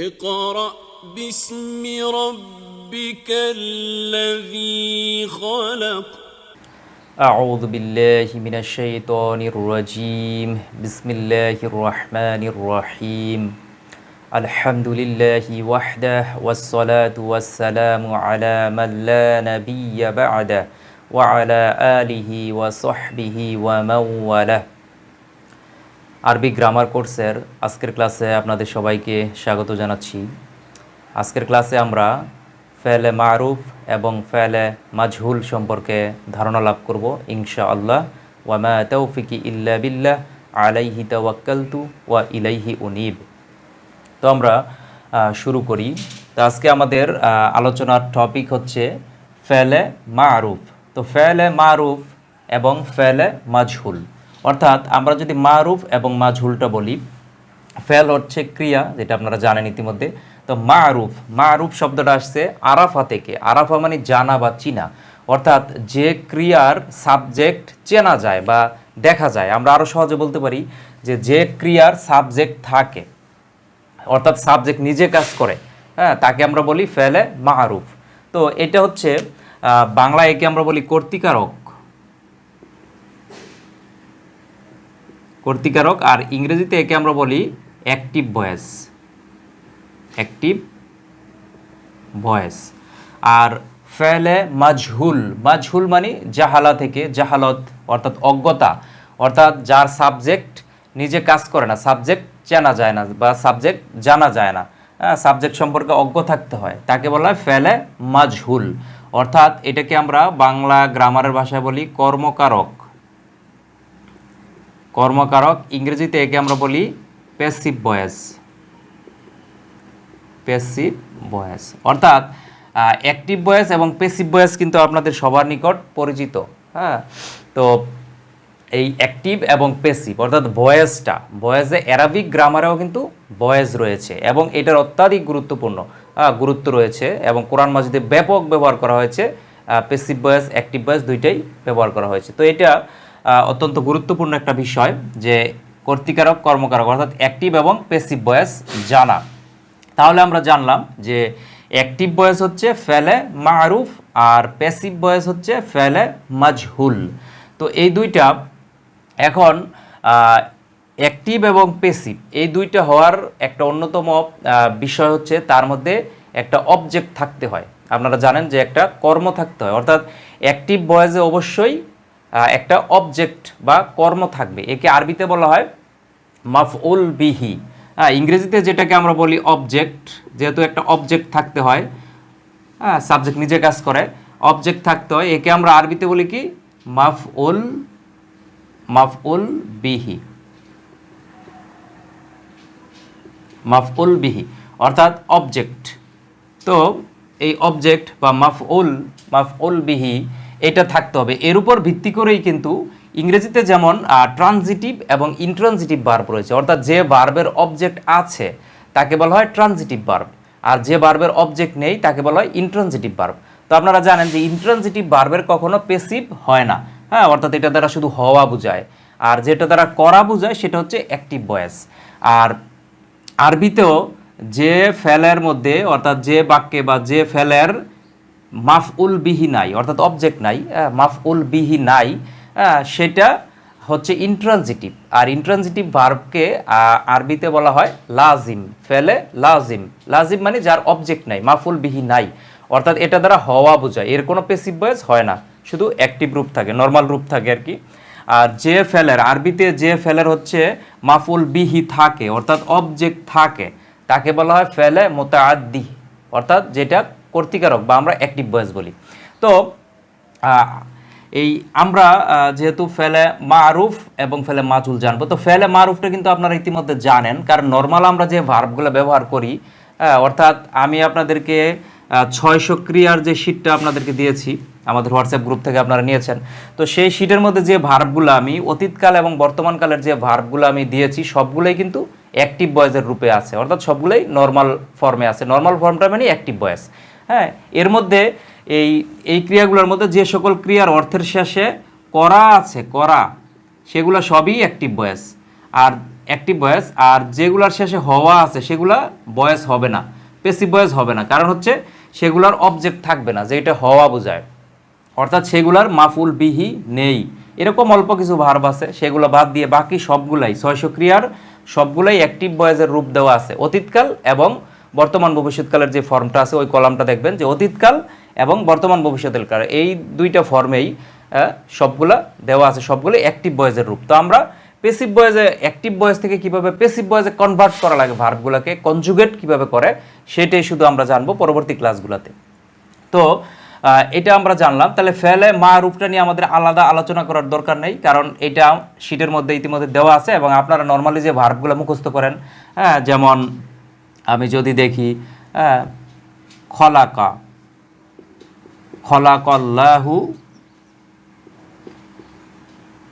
اقرأ باسم ربك الذي خلق أعوذ بالله من الشيطان الرجيم بسم الله الرحمن الرحيم الحمد لله وحده والصلاة والسلام على من لا نبي بعده وعلى آله وصحبه ومن والاه আরবি গ্রামার কোর্সের আজকের ক্লাসে আপনাদের সবাইকে স্বাগত জানাচ্ছি। আজকের ক্লাসে আমরা ফেলে মারুফ এবং ফেলে মাজহুল সম্পর্কে ধারণা লাভ করব ইনশাআল্লাহ। ওয়া মা তাওফিকি ইল্লা বিল্লাহ আলাইহি তাওয়াক্কালতু ওয়া ইলাইহি উনীব। তো আমরা শুরু করি। তো আজকে আমাদের আলোচনার টপিক হচ্ছে ফেলে মারুফ। তো ফেলে মারুফ এবং ফেলে মাজহুল, অর্থাৎ আমরা যদি মারুফ এবং মাজহুলটা বলি, ফেল হচ্ছে ক্রিয়া, যেটা আপনারা জানেন ইতিমধ্যে। তো মারুফ, মারুফ শব্দটা আসছে আরাফা থেকে। আরাফা মানে জানা বা চিনা, অর্থাৎ যে ক্রিয়ার সাবজেক্ট চেনা যায় বা দেখা যায়। আমরা আরও সহজে বলতে পারি যে ক্রিয়ার সাবজেক্ট থাকে, অর্থাৎ সাবজেক্ট নিজে কাজ করে, হ্যাঁ, তাকে আমরা বলি ফেলে মারুফ। তো এটা হচ্ছে বাংলায় একে আমরা বলি কর্তৃকারক, কর্তৃকারক, আর ইংরেজিতে একে আমরা বলি অ্যাক্টিভ ভয়েস, অ্যাক্টিভ ভয়েস। আর ফেলে মাজহুল, মাজহুল মানে জাহালা থেকে, জাহালত অর্থাৎ অজ্ঞতা, অর্থাৎ যার সাবজেক্ট নিজে কাজ করে না, সাবজেক্ট চেনা যায় না বা সাবজেক্ট জানা যায় না, সাবজেক্ট সম্পর্কে অজ্ঞ থাকতে হয়, তাকে বলা হয় ফেলে মাজহুল। অর্থাৎ এটাকে আমরা বাংলা গ্রামারের ভাষায় বলি কর্মকারক, কর্মকারক। ইংরেজিতে একে আমরা বলি প্যাসিভ ভয়েস, প্যাসিভ ভয়েস। অর্থাৎ অ্যাক্টিভ ভয়েস এবং প্যাসিভ ভয়েস কিন্তু আপনাদের সবার নিকট পরিচিত, হ্যাঁ। তো এই অ্যাক্টিভ এবং প্যাসিভ অর্থাৎ ভয়েসটা, ভয়েসে অ্যারাবিক গ্রামারেও কিন্তু ভয়েস রয়েছে এবং এটার অত্যাধিক গুরুত্ব রয়েছে এবং কোরআন মাজিদে ব্যাপক ব্যবহার করা হয়েছে। প্যাসিভ ভয়েস, অ্যাক্টিভ ভয়েস দুইটাই ব্যবহার করা হয়েছে। তো এটা অত্যন্ত গুরুত্বপূর্ণ একটা বিষয় যে কর্তৃকারক, কর্মকারক অর্থাৎ অ্যাক্টিভ এবং প্যাসিভ ভয়েস জানা। তাহলে আমরা জানলাম যে অ্যাক্টিভ ভয়েস হচ্ছে ফেলে মারুফ আর প্যাসিভ ভয়েস হচ্ছে ফেলে মাজহুল। তো এই দুইটা এখন অ্যাক্টিভ এবং প্যাসিভ এই দুইটা হওয়ার একটা অন্যতম বিষয় হচ্ছে তার মধ্যে একটা অবজেক্ট থাকতে হয়। আপনারা জানেন যে একটা কর্ম থাকতে হয়, অর্থাৎ অ্যাক্টিভ ভয়েসে অবশ্যই একটা অবজেক্ট বা কর্ম থাকবে। একে আরবিতে বলা হয় মাফউল বিহি, ইংরেজিতে যেটাকে আমরা বলি অবজেক্ট। যেহেতু একটা অবজেক্ট থাকতে হয়, হ্যাঁ, সাবজেক্ট নিজে কাজ করে, অবজেক্ট থাকতে হয়, একে আমরা আরবিতে বলি কি মাফউল, মাফউল বিহি, মাফউল বিহি অর্থাৎ অবজেক্ট। তো এই অবজেক্ট বা মাফউল বিহি এটা থাকতে হবে। এর উপর ভিত্তি করেই কিন্তু ইংরেজিতে যেমন ট্রানজিটিভ এবং ইনট্রানজিটিভ ভার্ব রয়েছে, অর্থাৎ যে ভার্বের অবজেক্ট আছে তাকে বলা হয় ট্রানজিটিভ ভার্ব, আর যে ভার্বের অবজেক্ট নেই তাকে বলা হয় ইনট্রানজিটিভ ভার্ব। তো আপনারা জানেন যে ইনট্রানজিটিভ ভার্বের কখনো প্যাসিভ হয় না, হ্যাঁ, অর্থাৎ এটা দ্বারা শুধু হওয়া বোঝায়, আর যেটা দ্বারা করা বোঝায় সেটা হচ্ছে অ্যাক্টিভ ভয়েস। আর আরবিতেও যে ফেলের মধ্যে, অর্থাৎ যে বাক্যে বা যে ফেলের মাফউল বিহি নাই, অর্থাৎ অবজেক্ট নাই, মাফউল বিহি নাই, সেটা হচ্ছে ইন্ট্রানজিটিভ। আর ইন্ট্রানজিটিভ ভার্বকে আরবিতে বলা হয় লাজিম, ফেলে লাজিম। লাজিম মানে যার অবজেক্ট নাই, মাফউল বিহি নাই, অর্থাৎ এটা দ্বারা হওয়া বোঝায়, এর কোনো প্যাসিভ ভয়েস হয় না, শুধু অ্যাক্টিভ রূপ থাকে, নর্মাল রূপ থাকে আর কি। আর যে ফেলের, আরবিতে যে ফেলের হচ্ছে মাফউল বিহি থাকে, অর্থাৎ অবজেক্ট থাকে, তাকে বলা হয় ফেলে মুতাআদ্দি, অর্থাৎ যেটা কর্তৃকারক বা আমরা অ্যাক্টিভ ভয়েস বলি। তো এই আমরা যেহেতু ফেলে মারুফ এবং ফেলে মাজহুল জানবো, তো ফেলে মারুফটা কিন্তু আপনারা ইতিমধ্যে জানেন, কারণ নর্মাল আমরা যে ভার্বগুলো ব্যবহার করি, অর্থাৎ আমি আপনাদেরকে 600 ক্রিয়ার যে শিটটা আপনাদেরকে দিয়েছি আমাদের হোয়াটসঅ্যাপ গ্রুপ থেকে আপনারা নিয়েছেন, তো সেই শিটের মধ্যে যে ভার্বগুলো আমি অতীতকাল এবং বর্তমানকালের যে ভার্বগুলো আমি দিয়েছি সবগুলোই কিন্তু অ্যাক্টিভ ভয়েসের রূপে আছে, অর্থাৎ সবগুলোই নর্মাল ফর্মে আছে। নর্মাল ফর্মটা মানে অ্যাক্টিভ ভয়েস, হ্যাঁ। এর মধ্যে এই ক্রিয়াগুলোর মধ্যে যে সকল ক্রিয়ার অর্থের শেষে করা আছে, করা, সেগুলো সবই অ্যাক্টিভ ভয়েস। আর অ্যাক্টিভ ভয়েস, আর যেগুলার শেষে হওয়া আছে সেগুলা ভয়েস হবে না, পেসিভ ভয়েস হবে না, কারণ হচ্ছে সেগুলার অবজেক্ট থাকবে না, যেটা হওয়া বোঝায়, অর্থাৎ সেগুলার মাফউল বিহি নেই। এরকম অল্প কিছু ভার্ব আছে, সেগুলো বাদ দিয়ে বাকি সবগুলাই 600 ক্রিয়ার সবগুলাই অ্যাক্টিভ ভয়েসের রূপ দেওয়া আছে। অতীতকাল এবং বর্তমান ভবিষ্যৎকালের যে ফর্মটা আছে ওই কলামটা দেখবেন যে অতীতকাল এবং বর্তমান ভবিষ্যতের কাল এই দুইটা ফর্মেই সবগুলা দেওয়া আছে, সবগুলোই অ্যাক্টিভ ভয়েসের রূপ। তো আমরা পেসিভ ভয়েসে অ্যাক্টিভ ভয়েস থেকে কিভাবে পেসিভ ভয়েসে কনভার্ট করা লাগে, ভার্বগুলোকে কনজুগেট কিভাবে করে, সেটাই শুধু আমরা জানবো পরবর্তী ক্লাসগুলোতে। তো এটা আমরা জানলাম। তাহলে ফেলে মা রূপটা নিয়ে আমাদের আলাদা আলোচনা করার দরকার নেই, কারণ এটা শীটের মধ্যে ইতিমধ্যে দেওয়া আছে এবং আপনারা নর্মালি যে ভার্বগুলো মুখস্থ করেন, হ্যাঁ, যেমন আমি যদি দেখি খলাকা, খলাকাল্লাহু,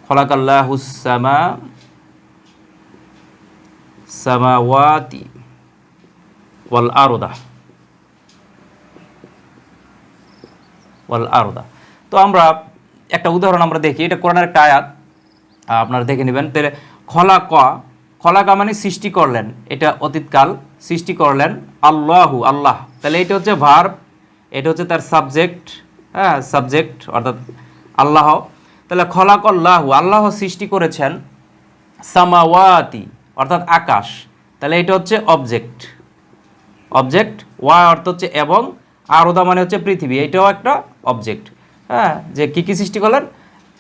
খলাকাল্লাহুস সামাওয়াতি ওয়াল আরদা ওয়াল আরদা। তো আমরা একটা উদাহরণ আমরা দেখি, এটা কোরআনের একটা আয়াত, আপনারা দেখে নেবেন। তাহলে খলাকা, খলাকা মানে সৃষ্টি করলেন, এটা অতীতকাল, সৃষ্টি করলেন আল্লাহু, আল্লাহ, তাহলে এটা হচ্ছে ভার্ব, এটা হচ্ছে তার সাবজেক্ট, হ্যাঁ, সাবজেক্ট অর্থাৎ আল্লাহ। তাহলে খলাকাল্লাহু, আল্লাহ সৃষ্টি করেছেন, সামাওয়াতি অর্থাৎ আকাশ, তাহলে এটা হচ্ছে অবজেক্ট, অবজেক্ট, ওয়া অর্থ হচ্ছে এবং, আরদা মানে হচ্ছে পৃথিবী, এটাও একটা অবজেক্ট, হ্যাঁ, যে কি কি সৃষ্টি করলেন,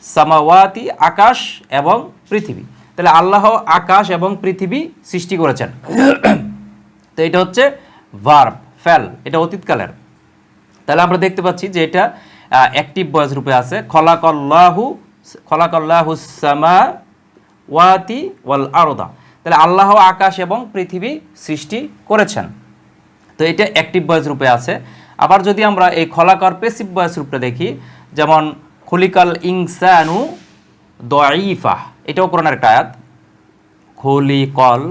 সামাওয়াতি আকাশ এবং পৃথিবী, তাহলে আল্লাহ আকাশ এবং পৃথিবী সৃষ্টি করেছেন। তো এটা হচ্ছে ভার্ব, ফেল, এটা অতীতকালের। তাহলে আমরা দেখতে পাচ্ছি যে এটা অ্যাক্টিভ ভয়েস রূপে আছে, খলাকাল্লাহু, খলাকাল্লাহুস সামাওয়াতি ওয়াল আরদা, তাহলে আল্লাহ আকাশ এবং পৃথিবী সৃষ্টি করেছেন। তো এটা অ্যাক্টিভ ভয়েস রূপে আছে। আবার যদি আমরা এই খলাকার পেসিভ ভয়েস রূপটা দেখি, যেমন খলিকাল ইনসানু দাঈফা, এটাও কোরআনের একটা আয়াত, খলিকাল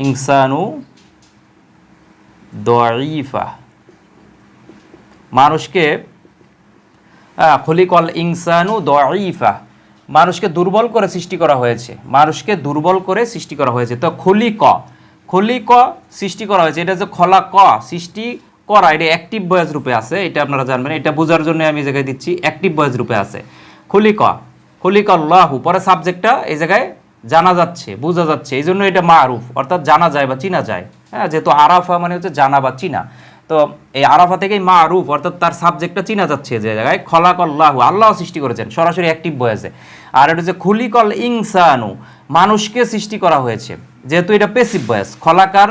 ইনসানু দাঈফা, মানুষকে খলিকাল ইনসানু দাঈফা, মানুষকে দুর্বল করে সৃষ্টি করা হয়েছে, মানুষকে দুর্বল করে সৃষ্টি করা হয়েছে। তো খলিক, খলিক সৃষ্টি করা হয়েছে, এটা যে খলাক সৃষ্টি করা, এটা অ্যাক্টিভ ভয়েস রূপে আছে, এটা আপনারা জানবেন, এটা বোঝার জন্য আমি এই জায়গায় দিচ্ছি অ্যাক্টিভ ভয়েস রূপে আছে। খলিক, খলিকাল্লাহু, পরে সাবজেক্টটা এই জায়গায় জানা যাচ্ছে, বোঝা যাচ্ছে, এই জন্য এটা মারুফ অর্থাৎ জানা যায় বা চিনা যায়, হ্যাঁ, যেহেতু আরাফা মানে হচ্ছে জানা বা চিনা, তো এই আরাফা থেকেই মারুফ অর্থাৎ তার সাবজেক্টটা চিনা যাচ্ছে, যে জায়গায় খলাকাল্লাহু, আল্লাহ সৃষ্টি করেছেন, সরাসরি অ্যাক্টিভ ভয়েসে। আর এটা হচ্ছে খুলিকল ইনসানু, মানুষকে সৃষ্টি করা হয়েছে, যেহেতু এটা পেসিভ ভয়েস, খলাকার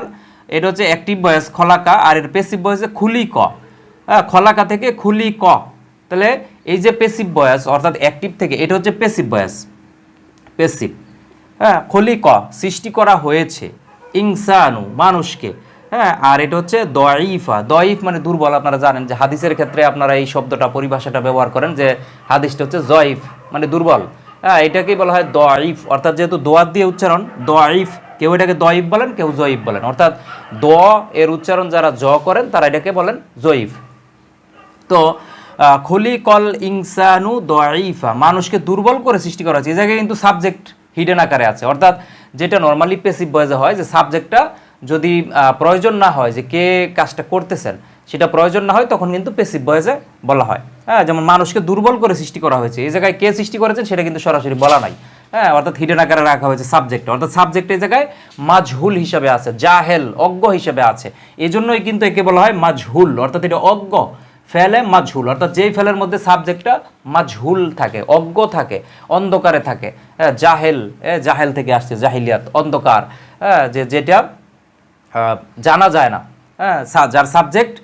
এটা হচ্ছে অ্যাক্টিভ ভয়েস খলাকা, আর এর পেসিভ ভয়েসে খুলিক, হ্যাঁ, খলাকা থেকে খুলিক, তাহলে এই যে পেসিভ ভয়েস অর্থাৎ অ্যাক্টিভ থেকে, এটা হচ্ছে পেসিভ ভয়েস, পেসিভ, হ্যাঁ, খলিক সৃষ্টি করা হয়েছে, ইনসানু মানুষকে, হ্যাঁ, আর এটা হচ্ছে দয়ীফা, দয়ীফ মানে দুর্বল, আপনারা জানেন যে হাদিসের ক্ষেত্রে আপনারা এই শব্দটা পরিভাষাটা ব্যবহার করেন যে হাদিসটা হচ্ছে জয়ীফ মানে দুর্বল, হ্যাঁ, এটাকেই বলা হয় দয়ীফ, অর্থাৎ যেহেতু দোয়াত দিয়ে উচ্চারণ দয়ীফ, কেউ এটাকে দয়ীফ বলেন, কেউ জয়ীফ বলেন, অর্থাৎ দ এর উচ্চারণ যারা জ করেন তারা এটাকে বলেন জয়ীফ। তো খলিকল ইনসানু দয়ীফা, মানুষকে দুর্বল করে সৃষ্টি করা হয়েছে, এই জায়গায় কিন্তু সাবজেক্ট হিডেন আকারে আছে, অর্থাৎ যেটা নর্মালি পেসিভ ভয়েসে হয় যে সাবজেক্টটা যদি প্রয়োজন না হয় যে কে কাজটা করতেছেন, সেটা প্রয়োজন না হয়, তখন কিন্তু পেসিভ ভয়েসে বলা হয়, হ্যাঁ, যেমন মানুষকে দুর্বল করে সৃষ্টি করা হয়েছে, এই জায়গায় কে সৃষ্টি করেছেন সেটা কিন্তু সরাসরি বলা নাই, হ্যাঁ, অর্থাৎ হিডেন আকারে রাখা হয়েছে সাবজেক্ট, অর্থাৎ সাবজেক্ট এই জায়গায় মাজহুল হিসাবে আছে, জাহেল অজ্ঞ হিসাবে আছে, এই জন্যই কিন্তু একে বলা হয় মাজহুল, অর্থাৎ এটা অজ্ঞ, ফেলে মাজহুল, অর্থাৎ যেই ফেলের মধ্যে সাবজেক্টটা মাজহুল থাকে, অজ্ঞ থাকে, অন্ধকারে থাকে, হ্যাঁ, জাহেল, জাহেল থেকে আসছে জাহিলিয়াত, অন্ধকার, হ্যাঁ, যেটা জানা যায় না, হ্যাঁ, যার সাবজেক্ট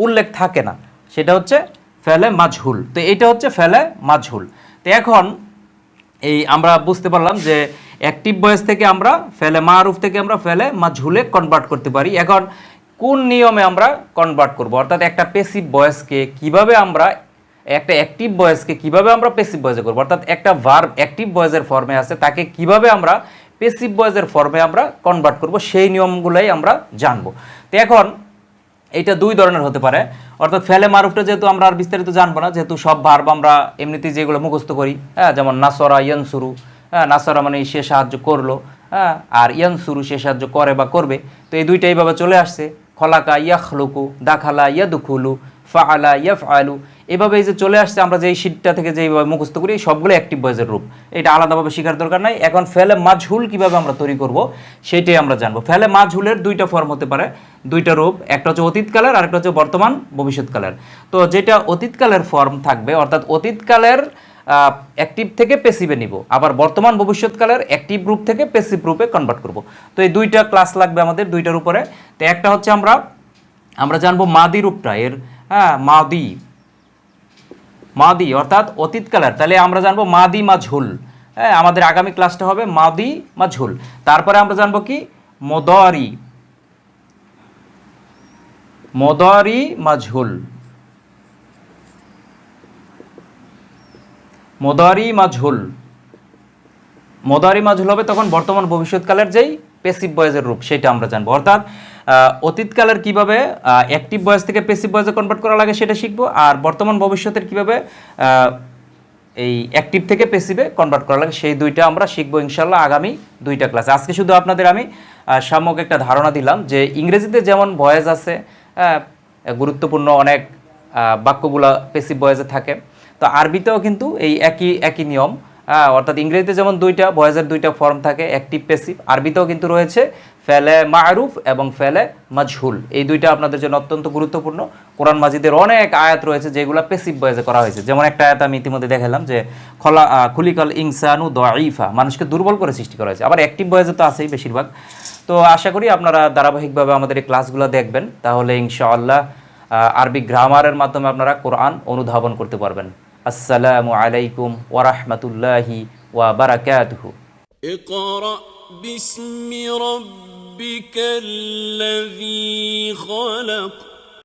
উল্লেখ থাকে না, সেটা হচ্ছে ফেলে মাজহুল। তো এটা হচ্ছে ফেলে মাজহুল। তো এখন এই আমরা বুঝতে পারলাম যে অ্যাক্টিভ ভয়েস থেকে আমরা ফেলে মারুফ থেকে আমরা ফেলে মাজহুলে কনভার্ট করতে পারি। এখন কোন নিয়মে আমরা কনভার্ট করব, অর্থাৎ একটা পেসিভ ভয়েসকে কিভাবে আমরা, একটা অ্যাক্টিভ ভয়েসকে কিভাবে আমরা পেসিভ ভয়েসে করব, অর্থাৎ একটা ভার্ব অ্যাক্টিভ ভয়েসের ফর্মে আছে, তাকে কিভাবে আমরা পেসিভ ভয়েসের ফর্মে আমরা কনভার্ট করব, সেই নিয়মগুলোই আমরা জানবো। তো এখন এটা দুই ধরনের হতে পারে। অর্থাৎ ফেলে মারুফটা যেহেতু আমরা আর বিস্তারিত জানবো না, যেহেতু সব ভার্ব আমরা এমনিতেই যেগুলো মুখস্থ করি, হ্যাঁ, যেমন নাসরা ইয়ানসুরু, হ্যাঁ, নাসরা মানে সে সাহায্য করলো, হ্যাঁ, আর ইয়ানসুরু সে সাহায্য করে বা করবে। তো এই দুইটা এইভাবে চলে আসছে, খলাকা ইয়াখলুকু, দাখালা ইয়াদখুলু, ফাআলা ইয়াফআলু, এভাবে এই যে চলে আসছে, আমরা যে এই শীটটা থেকে যেভাবে মুখস্থ করি এই সবগুলো অ্যাক্টিভ ভয়েসের রূপ, এটা আলাদাভাবে শেখার দরকার নাই। এখন ফেলে মাজহুল কিভাবে আমরা তৈরি করব সেটাই আমরা জানবো। ফেলে মাজহুলের দুইটা ফর্ম হতে পারে, দুইটা রূপ, একটা হচ্ছে অতীতকালের আর একটা হচ্ছে বর্তমান ভবিষ্যৎকালের। তো যেটা অতীতকালের ফর্ম থাকবে, অর্থাৎ অতীতকালের অ্যাক্টিভ থেকে পেসিভে নিব, আবার বর্তমান ভবিষ্যৎকালের অ্যাক্টিভ রূপ থেকে পেসিভ রূপে কনভার্ট করব। তো এই দুইটা ক্লাস লাগবে আমাদের, দুইটার উপরে। তো একটা হচ্ছে আমরা জানবো মাদি রূপটা এর, হ্যাঁ, মাদি অর্থাৎ অতীতকালের, তাহলে আমরা জানবো মাদি মাজহুল, হ্যাঁ, আমাদের আগামী ক্লাসটা হবে মাদি মাজহুল। তারপরে আমরা জানবো কি মদারি মাজহুল, মদারি মাজহুল হবে তখন বর্তমান ভবিষ্যৎকালের যেই পেসিভ ভয়েসের রূপ সেটা আমরা জানবো। অর্থাৎ অতীতকালের কিভাবে অ্যাক্টিভ ভয়েস থেকে পেসিভ ভয়েসে কনভার্ট করা লাগে সেটা শিখবো, আর বর্তমান ভবিষ্যতের কিভাবে এই অ্যাক্টিভ থেকে পেসিভে কনভার্ট করা লাগে সেই দুইটা আমরা শিখবো ইনশাল্লাহ আগামী দুইটা ক্লাসে। আজকে শুধু আপনাদের আমি সামগ্রিক একটা ধারণা দিলাম যে ইংরেজিতে যেমন ভয়েস আছে, গুরুত্বপূর্ণ অনেক বাক্যগুলো পেসিভ ভয়েসে থাকে, তো আরবিতেও কিন্তু এই একই নিয়ম, অর্থাৎ ইংরেজিতে যেমন দুইটা ভয়েসের দুইটা ফর্ম থাকে অ্যাক্টিভ পেসিভ, আরবিতেও কিন্তু রয়েছে ফেলে মারুফ এবং ফেলে মাজহুল, এই দুইটা আপনাদের জন্য অত্যন্ত গুরুত্বপূর্ণ। কোরআন মাজিদের অনেক আয়াত রয়েছে যেগুলো পেসিভ ভয়েসে করা হয়েছে, যেমন একটা আয়াত আমি ইতিমধ্যে দেখালাম যে খুলিকাল ইনসানু দাঈফা, মানুষকে দুর্বল করে সৃষ্টি করা হয়েছে, আবার অ্যাক্টিভ ভয়েসে তো আছেই বেশিরভাগ। তো আশা করি আপনারা ধারাবাহিকভাবে আমাদের এই ক্লাসগুলো দেখবেন, তাহলে ইনশাআল্লাহ আরবি গ্রামারের মাধ্যমে আপনারা কোরআন অনুধাবন করতে পারবেন। আসসালামু আলাইকুম ওয়া রাহমাতুল্লাহি ওয়া বারাকাতুহু। اقرأ باسم ربك الذي خلق